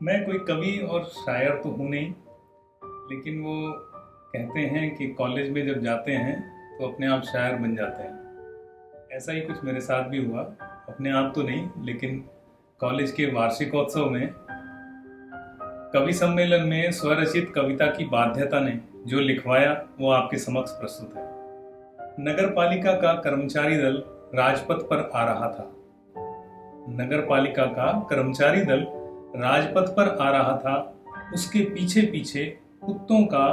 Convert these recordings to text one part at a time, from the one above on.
मैं कोई कवि और शायर तो हूँ नहीं, लेकिन वो कहते हैं कि कॉलेज में जब जाते हैं तो अपने आप शायर बन जाते हैं। ऐसा ही कुछ मेरे साथ भी हुआ। अपने आप तो नहीं, लेकिन कॉलेज के वार्षिकोत्सव में कवि सम्मेलन में स्वरचित कविता की बाध्यता ने जो लिखवाया वो आपके समक्ष प्रस्तुत है। नगर पालिका का कर्मचारी दल राजपथ पर आ रहा था। नगर पालिका का कर्मचारी दल राजपथ पर आ रहा था। उसके पीछे पीछे कुत्तों का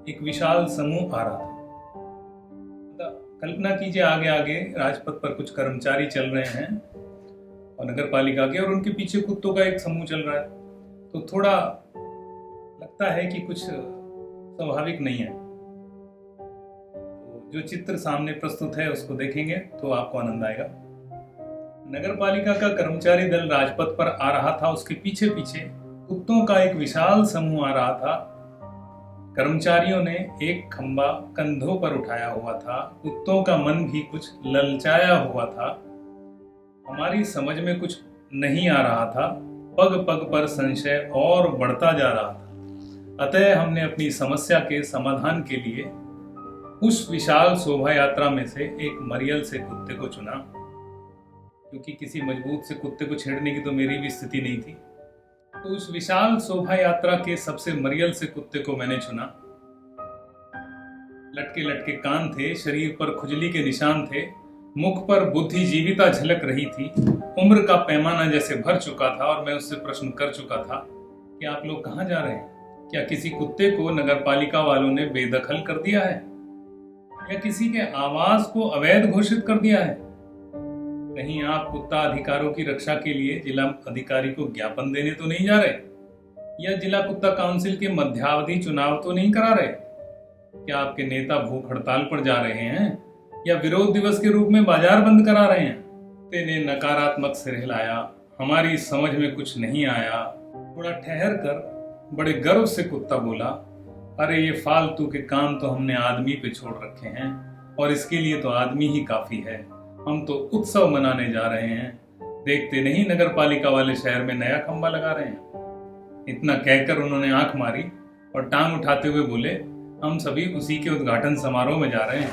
एक विशाल समूह आ रहा था। कल्पना कीजिए, आगे आगे राजपथ पर कुछ कर्मचारी चल रहे हैं और नगर पालिका के, और उनके पीछे कुत्तों का एक समूह चल रहा है। तो थोड़ा लगता है कि कुछ स्वाभाविक नहीं है। जो चित्र सामने प्रस्तुत है उसको देखेंगे तो आपको आनंद आएगा। नगर पालिका का कर्मचारी दल राजपथ पर आ रहा था। उसके पीछे पीछे कुत्तों का एक विशाल समूह आ रहा था। कर्मचारियों ने एक खंबा कंधों पर उठाया हुआ था। कुत्तों का मन भी कुछ ललचाया हुआ था। हमारी समझ में कुछ नहीं आ रहा था। पग पग पर संशय और बढ़ता जा रहा था। अतः हमने अपनी समस्या के समाधान के लिए उस विशाल शोभा यात्रा में से एक मरियल से कुत्ते को चुना, क्योंकि किसी मजबूत से कुत्ते को छेड़ने की तो मेरी भी स्थिति नहीं थी। तो उस विशाल शोभा यात्रा के सबसे मरियल से कुत्ते को मैंने चुना। लटके लटके कान थे, शरीर पर खुजली के निशान थे, मुख पर बुद्धिजीविता झलक रही थी। उम्र का पैमाना जैसे भर चुका था और मैं उससे प्रश्न कर चुका था कि आप लोग कहाँ जा रहे हैं? क्या किसी कुत्ते को नगर पालिका वालों ने बेदखल कर दिया है, या किसी के आवास को अवैध घोषित कर दिया है? कहीं आप कुत्ता अधिकारों की रक्षा के लिए जिला अधिकारी को ज्ञापन देने तो नहीं जा रहे, या जिला कुत्ता काउंसिल के मध्यावधि चुनाव तो नहीं करा रहे? क्या आपके नेता भूख हड़ताल पर जा रहे हैं, या विरोध दिवस के रूप में बाजार बंद करा रहे हैं? कुत्ते ने नकारात्मक सिर हिलाया। हमारी समझ में कुछ नहीं आया। थोड़ा ठहर कर बड़े गर्व से कुत्ता बोला, अरे ये फालतू के काम तो हमने आदमी पे छोड़ रखे हैं, और इसके लिए तो आदमी ही काफी है। हम तो उत्सव मनाने जा रहे हैं। देखते नहीं नगर पालिका वाले शहर में नया खंबा लगा रहे हैं। इतना कहकर उन्होंने आंख मारी और टांग उठाते हुए बोले, हम सभी उसी के उद्घाटन समारोह में जा रहे हैं।